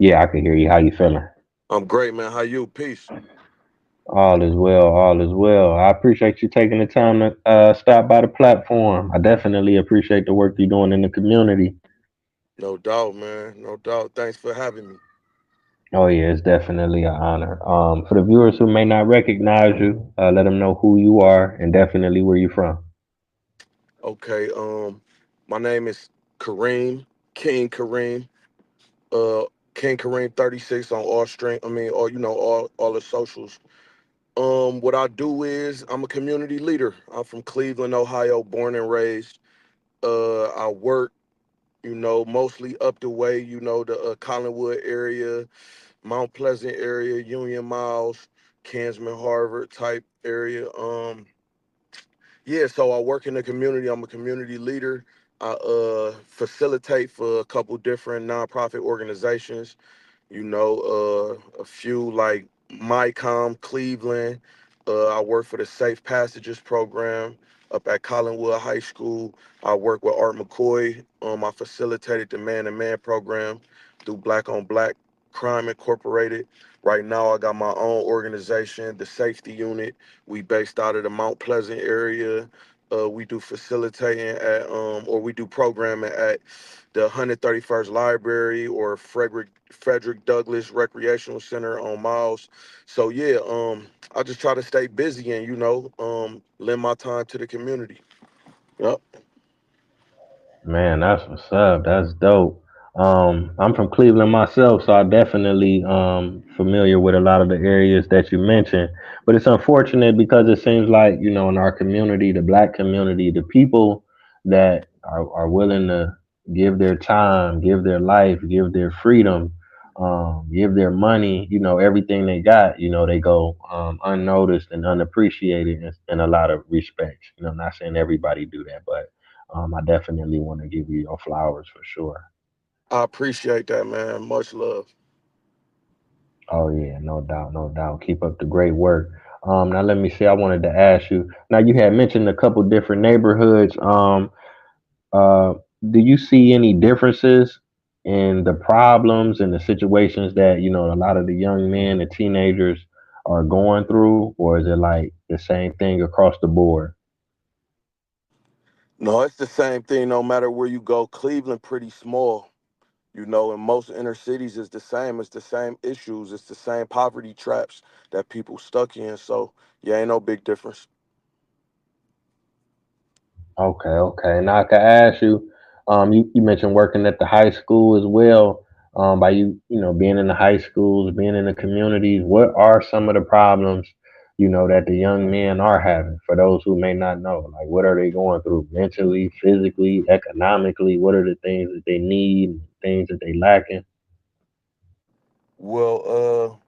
Yeah, I can hear you. How you feeling? I'm great, man. How you? Peace. All is well. All is well. I appreciate you taking the time to stop by the platform. I definitely appreciate the work you're doing in the community. No doubt, man. No doubt. Thanks for having me. Oh yeah, it's definitely an honor. For the viewers who may not recognize you, let them know who you are and definitely where you're from. Okay. My name is Kareem King Kareem. Uh, King Kareem 36 on all string. I mean, all the socials. What I do is I'm a community leader. I'm from Cleveland, Ohio, born and raised. I work, mostly up the way, the Collinwood area, Mount Pleasant area, Union Miles, Kansman, Harvard type area. Yeah, so I work in the community. I'm a community leader. I facilitate for a couple different nonprofit organizations. A few like MyCom Cleveland. I work for the Safe Passages program up at Collinwood High School. I work with Art McCoy. I facilitated the Man to Man program through Black on Black Crime Incorporated. Right now, I got my own organization, the Safety Unit. We based out of the Mount Pleasant area. We do facilitating or we do programming at the 131st Library or Frederick Douglass Recreational Center on Miles. So yeah, I just try to stay busy and lend my time to the community. Yep. Man, that's what's up. That's dope. I'm from Cleveland myself, so I definitely familiar with a lot of the areas that you mentioned. But it's unfortunate because it seems like, in our community, the black community, the people that are willing to give their time, give their life, give their freedom, give their money, everything they got, they go unnoticed and unappreciated in a lot of respects. I'm not saying everybody do that, but I definitely want to give you your flowers for sure. I appreciate that, man. Much love. Oh yeah, no doubt, no doubt. Keep up the great work. Now let me see. I wanted to ask you. Now you had mentioned a couple different neighborhoods. Uh, do you see any differences in the problems and the situations that a lot of the young men and teenagers are going through, or is it like the same thing across the board? No, it's the same thing no matter where you go. Cleveland pretty small. And most inner cities is the same. It's the same issues. It's the same poverty traps that people stuck in. So yeah, ain't no big difference. Okay, okay. Now I can ask you, you mentioned working at the high school as well. By being in the high schools, being in the communities, what are some of the problems, that the young men are having? For those who may not know, like what are they going through mentally, physically, economically? What are the things that they need, things that they lacking? Well,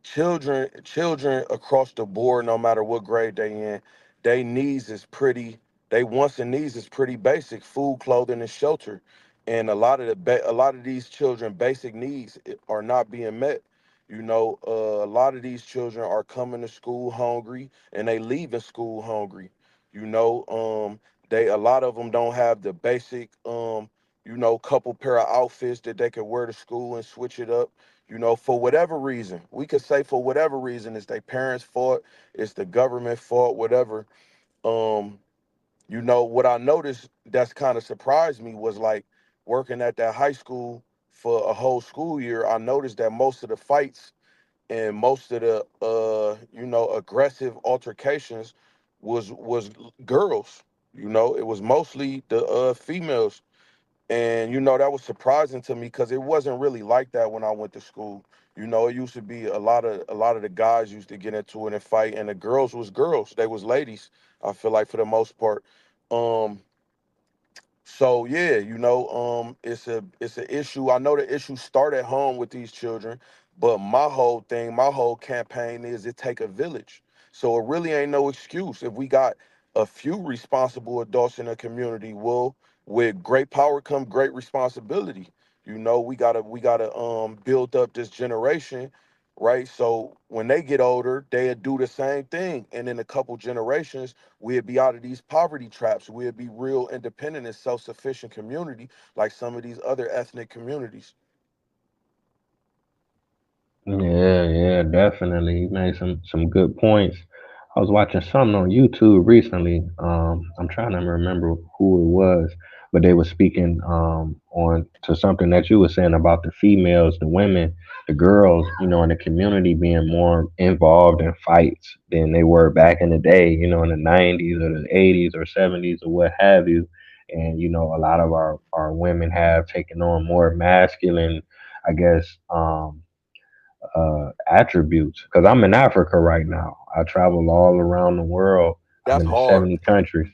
children across the board, no matter what grade they in, they needs is pretty they wants and needs is pretty basic: food, clothing, and shelter. And a lot of these children basic needs are not being met. A lot of these children are coming to school hungry and they leaving school hungry. you know they a lot of them don't have the basic couple pair of outfits that they can wear to school and switch it up. For whatever reason, we could say for whatever reason, it's their parents' fault, it's the government fault, whatever. Um, what I noticed that's kind of surprised me was like working at that high school for a whole school year. I noticed that most of the fights and most of the aggressive altercations was girls. It was mostly the females, and that was surprising to me because it wasn't really like that when I went to school. It used to be a lot of the guys used to get into it and fight, and the girls was girls. They was ladies. I feel like for the most part. Um, so yeah, it's a issue. I know the issue start at home with these children, but my whole campaign is it take a village. So it really ain't no excuse if we got a few responsible adults in the community. Well, with great power come great responsibility. We gotta build up this generation, right? So when they get older, they'll do the same thing, and in a couple generations we'd be out of these poverty traps. We'd be real independent and self-sufficient community like some of these other ethnic communities. Yeah, yeah, definitely. You made some good points. I was watching something on YouTube recently. I'm trying to remember who it was, but they were speaking on to something that you were saying about the females, the women, the girls, in the community being more involved in fights than they were back in the day, in the 90s or the 80s or 70s or what have you. And a lot of our women have taken on more masculine, I guess, attributes. Because I'm in Africa right now. I travel all around the world. I'm That's in the hard. 70 countries.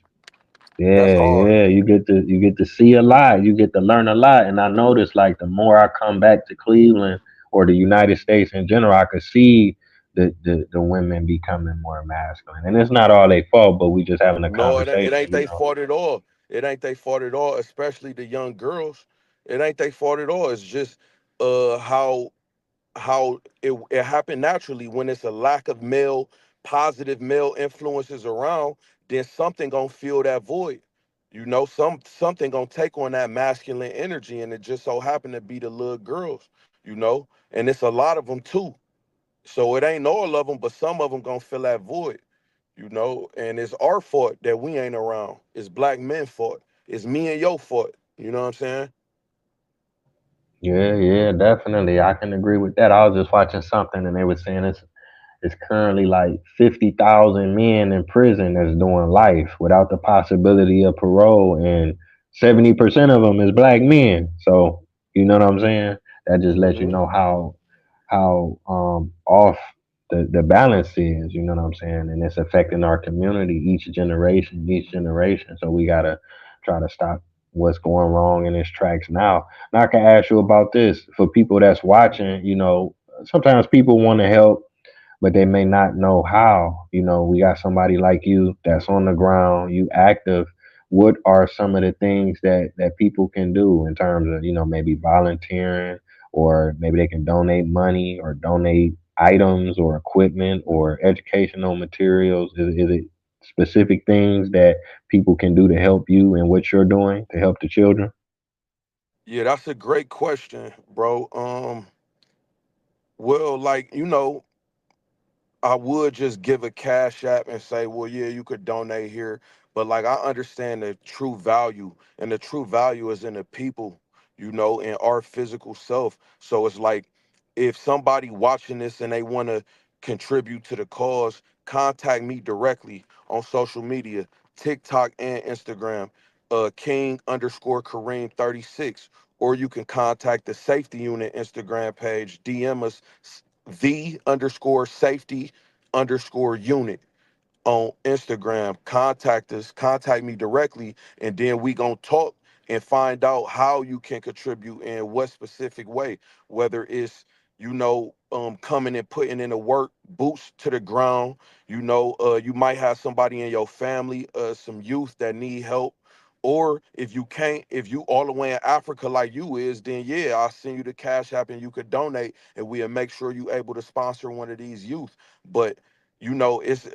That's Yeah, hard. yeah. You get to see a lot. You get to learn a lot. And I notice like the more I come back to Cleveland or the United States in general, I could see the women becoming more masculine. And it's not all their fault, but we just having a No, it conversation, ain't they fault at all. It ain't they fault at all, especially the young girls. It ain't they fault at all. It's just how it happened naturally when it's a lack of positive male influences around, then something gonna fill that void. Something gonna take on that masculine energy, and it just so happened to be the little girls, and it's a lot of them too. So it ain't all of them, but some of them gonna fill that void, and it's our fault that we ain't around. It's black men fault. It's me and your fault. You know what I'm saying? Yeah, yeah, definitely. I can agree with that. I was just watching something and they were saying it's currently like 50,000 men in prison that's doing life without the possibility of parole, and 70% of them is black men. So, you know what I'm saying? That just lets you Hmm. know how off the balance is, you know what I'm saying? And it's affecting our community each generation. So we got to try to stop what's going wrong in its tracks now. Now, I can ask you about this for people that's watching, sometimes people want to help but they may not know how. We got somebody like you that's on the ground, you active. What are some of the things that people can do in terms of, maybe volunteering, or maybe they can donate money or donate items or equipment or educational materials? Is it specific things that people can do to help you and what you're doing to help the children? Yeah, that's a great question, bro. Well, like, I would just give a cash app and say, well, yeah, you could donate here. But like I understand the true value, and the true value is in the people, in our physical self. So it's like if somebody watching this and they want to contribute to the cause, contact me directly on social media, TikTok and Instagram, King underscore Kareem 36. Or you can contact the safety unit Instagram page, DM us the underscore safety underscore unit on Instagram. Contact me directly, and then we gonna talk and find out how you can contribute in what specific way. Whether it's coming and putting in the work, boots to the ground. You might have somebody in your family, some youth that need help. Or if you can't, if you all the way in Africa like you is, then yeah, I'll send you the cash app and you could donate, and we'll make sure you able to sponsor one of these youth. But it's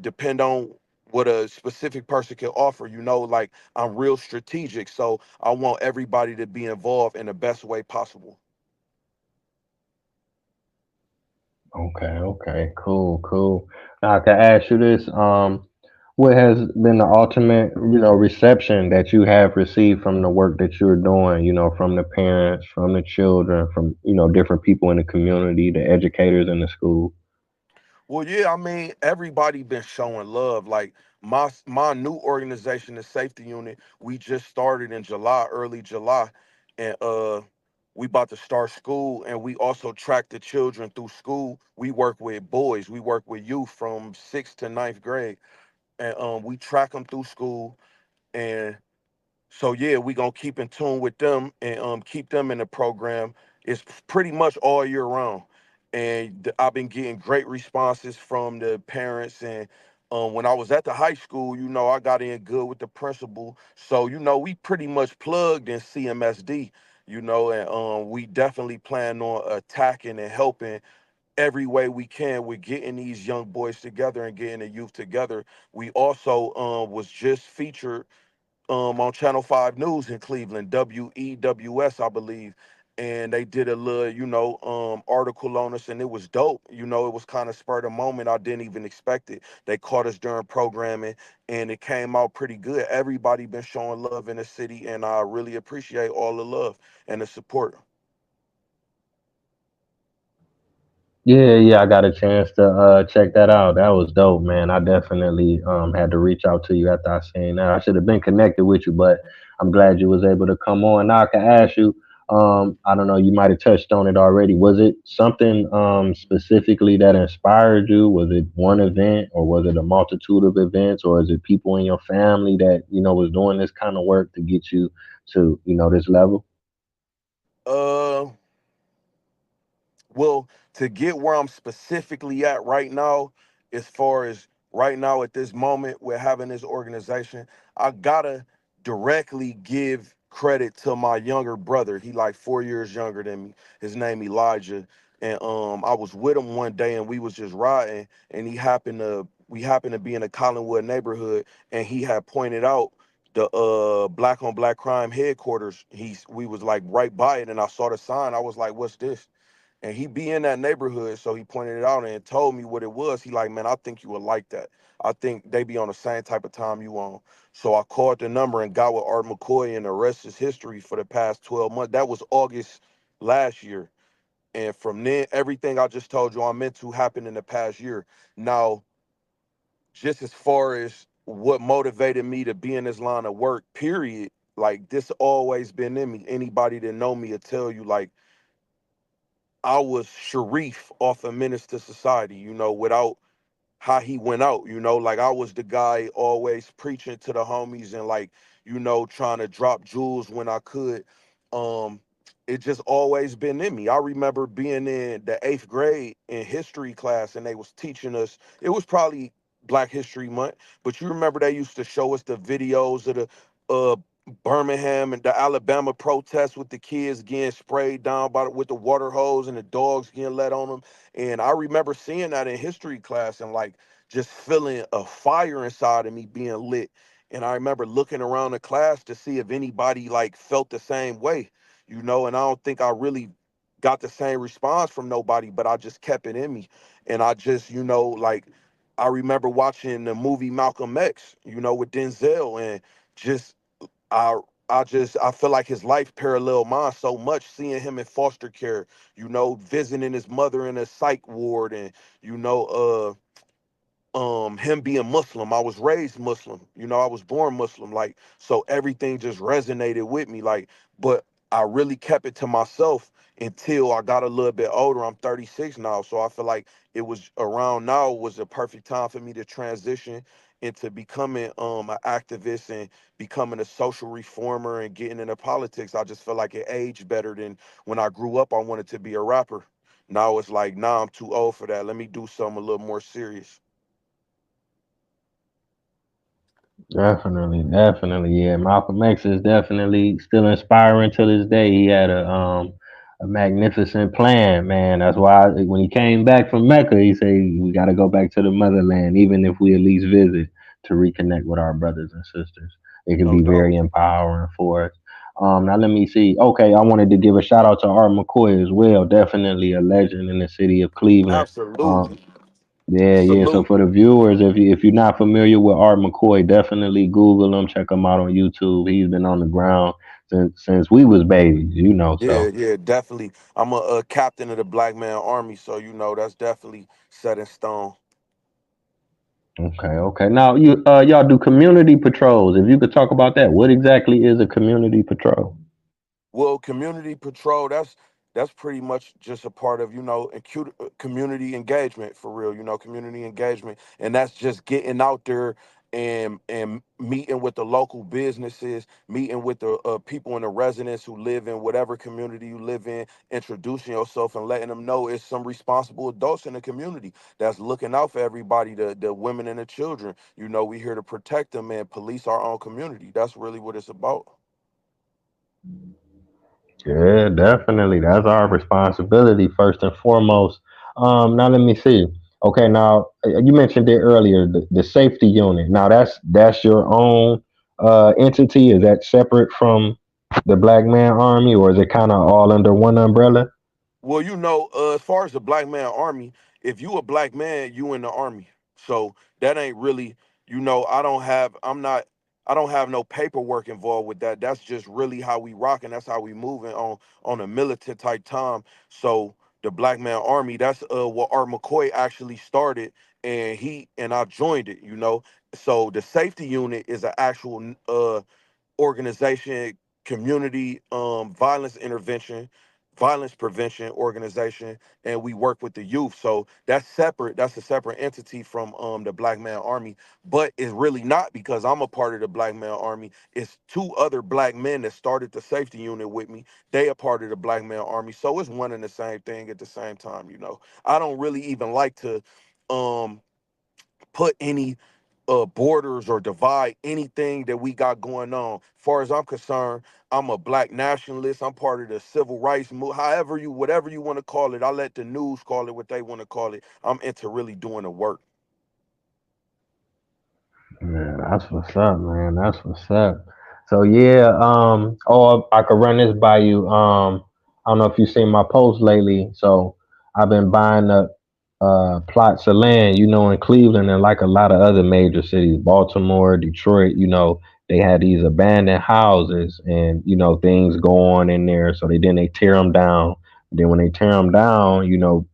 depend on what a specific person can offer. Like I'm real strategic, so I want everybody to be involved in the best way possible. Okay, okay, cool, cool. Now I can ask you this: what has been the ultimate, reception that you have received from the work that you're doing? From the parents, from the children, from different people in the community, the educators in the school. Well, yeah, I mean, everybody been showing love. Like my new organization, the safety unit, we just started in July, early July, and we about to start school, and we also track the children through school. We work with boys, we work with youth from sixth to ninth grade, and we track them through school. And so yeah, we gonna keep in tune with them and keep them in the program. It's pretty much all year round, and I've been getting great responses from the parents. And when I was at the high school, I got in good with the principal, so we pretty much plugged in CMSD. And we definitely plan on attacking and helping every way we can with getting these young boys together and getting the youth together. We also was just featured on Channel 5 News in Cleveland, WEWS, I believe. and they did a little, article on us, and it was dope. It was kind of spurred a moment. I didn't even expect it. They caught us during programming, and it came out pretty good. Everybody been showing love in the city, and I really appreciate all the love and the support. Yeah, yeah, I got a chance to check that out. That was dope, man. I definitely had to reach out to you after I seen that. I should have been connected with you, but I'm glad you was able to come on. Now I can ask you, I don't know, you might have touched on it already. Was it something specifically that inspired you? Was it one event, or was it a multitude of events, or is it people in your family that, was doing this kind of work to get you to, this level? Uh, Well, to get where I'm specifically at right now, as far as right now at this moment, we're having this organization, I gotta directly give credit to my younger brother. He like 4 years younger than me. His name Elijah. And I was with him one day and we was just riding, and we happened to be in a Collinwood neighborhood, and he had pointed out the black on black crime headquarters. We was like right by it, and I saw the sign. I was like, what's this? And he be in that neighborhood, so he pointed it out and told me what it was. He like, man, I think you would like that. I think they be on the same type of time you on. So I called the number and got with Art McCoy, and the rest is history for the past 12 months. That was August last year. And from then, everything I just told you I'm into happened in the past year. Now, just as far as what motivated me to be in this line of work, period, like this always been in me. Anybody that know me will tell you, like, I was Sharif off of Menace to Society, without how he went out, like I was the guy always preaching to the homies and like, trying to drop jewels when I could. Um, it just always been in me. I remember being in the 8th grade in history class, and they was teaching us, it was probably Black History Month, but you remember they used to show us the videos of the uh Birmingham and the Alabama protests with the kids getting sprayed down with the water hose and the dogs getting let on them. And I remember seeing that in history class and like just feeling a fire inside of me being lit. And I remember looking around the class to see if anybody like felt the same way, and I don't think I really got the same response from nobody, but I just kept it in me. And I just, like I remember watching the movie Malcolm X, with Denzel, and just I I feel like his life paralleled mine so much, seeing him in foster care, visiting his mother in a psych ward, and you know, him being Muslim. I was raised Muslim, I was born Muslim, like, so everything just resonated with me, like, but I really kept it to myself until I got a little bit older. I'm 36 now, so I feel like it was around now was the perfect time for me to transition into becoming an activist and becoming a social reformer and getting into politics. I just felt like it aged better than when I grew up. I wanted to be a rapper. Now it's like, nah, I'm too old for that. Let me do something a little more serious. Definitely, definitely, yeah. Malcolm X is definitely still inspiring to this day. He had a magnificent plan, man. That's why when he came back from Mecca, he said we got to go back to the motherland, even if we at least visit to reconnect with our brothers and sisters. It can No be doubt. very empowering for us. Now let me see. Okay, I wanted to give a shout out to Art McCoy as well. Definitely a legend in the city of Cleveland. Um, Absolutely. yeah, yeah. So Salute. for the viewers, if you're not familiar with Art McCoy, definitely Google him, check him out on YouTube. He's been on the ground since we was babies, Yeah, So yeah, definitely. I'm a captain of the Black Man Army, so that's definitely set in stone. okay, okay. Now y'all do community patrols. If you could talk about that, what exactly is a community patrol? Well, community patrol, that's pretty much just a part of, community engagement for real, community engagement. And that's just getting out there and meeting with the local businesses, meeting with the people and the residents who live in whatever community you live in, introducing yourself and letting them know it's some responsible adults in the community that's looking out for everybody, the women and the children. We here to protect them and police our own community. That's really what it's about. Yeah, definitely. That's our responsibility first and foremost. Now let me see. Okay, now you mentioned it earlier, the safety unit. Now that's your own entity. Is that separate from? The Black Man Army, or is it kind of all under one umbrella? Well, as far as the black man army, if you a black man, you in the army. So that ain't really, I don't have no paperwork involved with that. That's just really how we rock and that's how we moving on a militant type time. So the black man army, that's what Art McCoy actually started, and I joined it. So the safety unit is an actual organization, community violence prevention organization, and we work with the youth. So that's separate. That's a separate entity from the Black Man Army, but it's really not because I'm a part of the Black Man Army. It's two other black men that started the safety unit with me. They are part of the Black Man Army, so it's one and the same thing at the same time. I don't really even like to um put any borders or divide anything that we got going on. Far as I'm concerned, I'm a black nationalist. I'm part of the civil rights move. Whatever you want to call it, I let the news call it what they want to call it. I'm into really doing the work. Man, that's what's up, man. That's what's up. So yeah, oh, I could run this by you. I don't know if you've seen my posts lately. So I've been buying up plots of land, in Cleveland and like a lot of other major cities, Baltimore, Detroit. They had these abandoned houses, and things go on in there. So they tear them down. Then when they tear them down,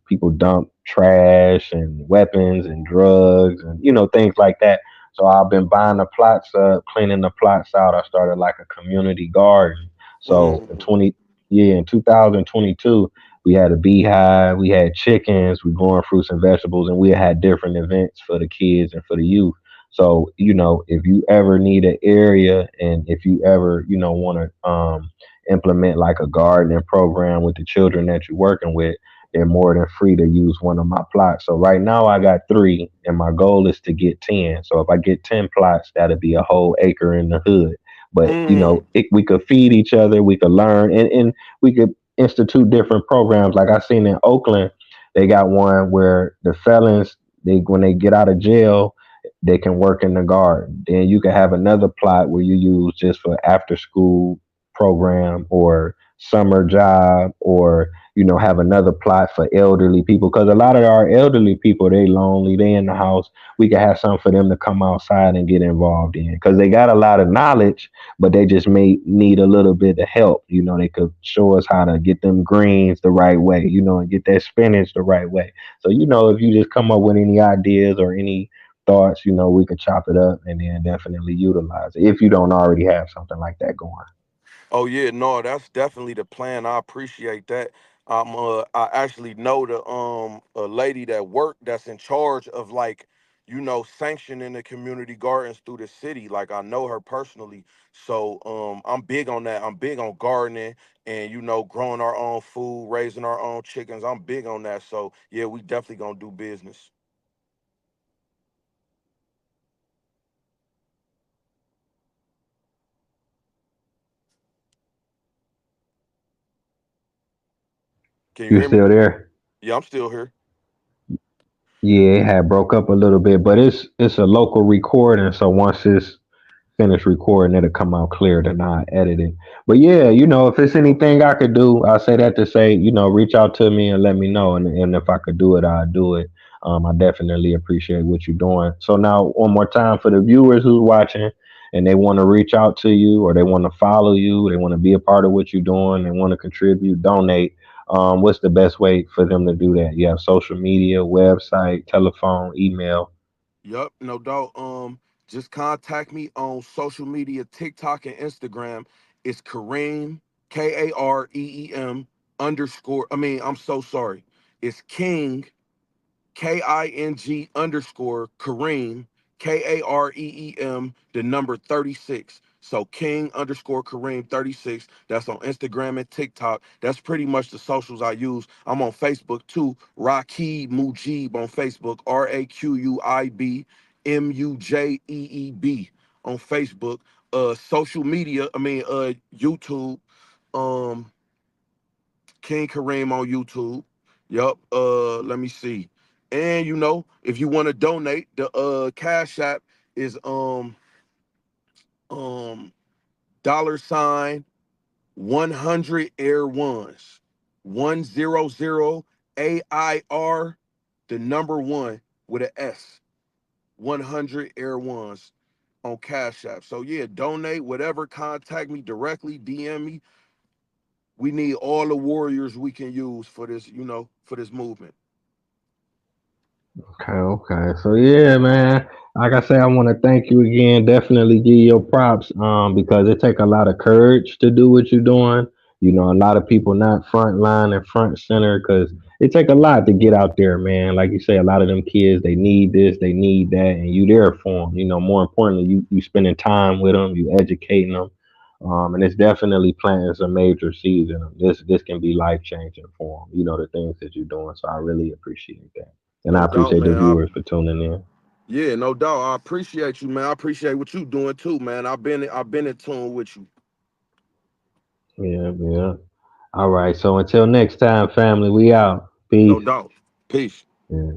people dump trash and weapons and drugs and things like that. So I've been buying the plots up, cleaning the plots out. I started like a community garden. So in Mm, 20 yeah, in 2022, we had a beehive, we had chickens, we growing fruits and vegetables, and we had different events for the kids and for the youth. So, if you ever need an area and if you ever, want to implement like a gardening program with the children that you're working with, they're more than free to use one of my plots. So right now I got three, and my goal is to get 10. So if I get 10 plots, that'll be a whole acre in the hood. But mm, we could feed each other, we could learn, and we could institute different programs. Like I seen in Oakland, they got one where the felons, they when they get out of jail, they can work in the garden. Then you can have another plot where you use just for after school program or summer job, or have another plot for elderly people, because a lot of our elderly people, they lonely, they in the house. We could have something for them to come outside and get involved in, because they got a lot of knowledge, but they just may need a little bit of help. They could show us how to get them greens the right way, and get that spinach the right way. So if you just come up with any ideas or any thoughts, we could chop it up and then definitely utilize it if you don't already have something like that going. oh yeah, no, that's definitely the plan. I appreciate that. I actually know the a lady that's in charge of like, sanctioning the community gardens through the city. Like I know her personally. So I'm big on that. I'm big on gardening and growing our own food, raising our own chickens. I'm big on that. So yeah, we definitely gonna do business. Can you You hear me? still there? Yeah, I'm still here. Yeah, it had broke up a little bit, but it's a local recording, so once it's finish recording, it'll come out clear to not edit it. But yeah, if it's anything I could do, I say that to say, reach out to me and let me know. And if I could do it, I'll do it. I definitely appreciate what you're doing. So now, one more time for the viewers who's watching and they want to reach out to you, or they want to follow you, they want to be a part of what you're doing, they want to contribute, donate. What's the best way for them to do that? You have social media, website, telephone, email. Yup, no doubt. Just contact me on social media, TikTok and Instagram. It's Kareem, Kareem underscore. I mean, I'm so sorry. It's King, King underscore Kareem, Kareem, the number 36. So King underscore Kareem 36. That's on Instagram and TikTok. That's pretty much the socials I use. I'm on Facebook too. Raquib Mujeeb on Facebook. RaquibMujeeb on Facebook. Social media, YouTube. Um, King Kareem on YouTube. Yup. Let me see. And if you want to donate, the Cash App is um dollar sign 100 Air Ones. 100 AIR, the number one with an S. 100 Air Ones on Cash App. So yeah, donate, whatever, contact me directly, DM me. We need all the warriors we can use for this, for this movement. Okay, okay. So yeah, man. Like I say, I want to thank you again. Definitely give you your props, because it take a lot of courage to do what you're doing. You know, a lot of people not front line and front center because it take a lot to get out there, man. Like you say, a lot of them kids they need this, they need that, and you there for them. You know, more importantly, you spending time with them, you educating them, and it's definitely planting some major seeds in them. This can be life changing for them. You know, the things that you're doing. So I really appreciate that. And I No doubt, appreciate the man. viewers for tuning in. Yeah, no doubt. I appreciate you, man. I appreciate what you doing too, man. I've been in tune with you. Yeah, yeah. All right. So until next time, family, we out. No Peace. doubt. Peace. Yeah.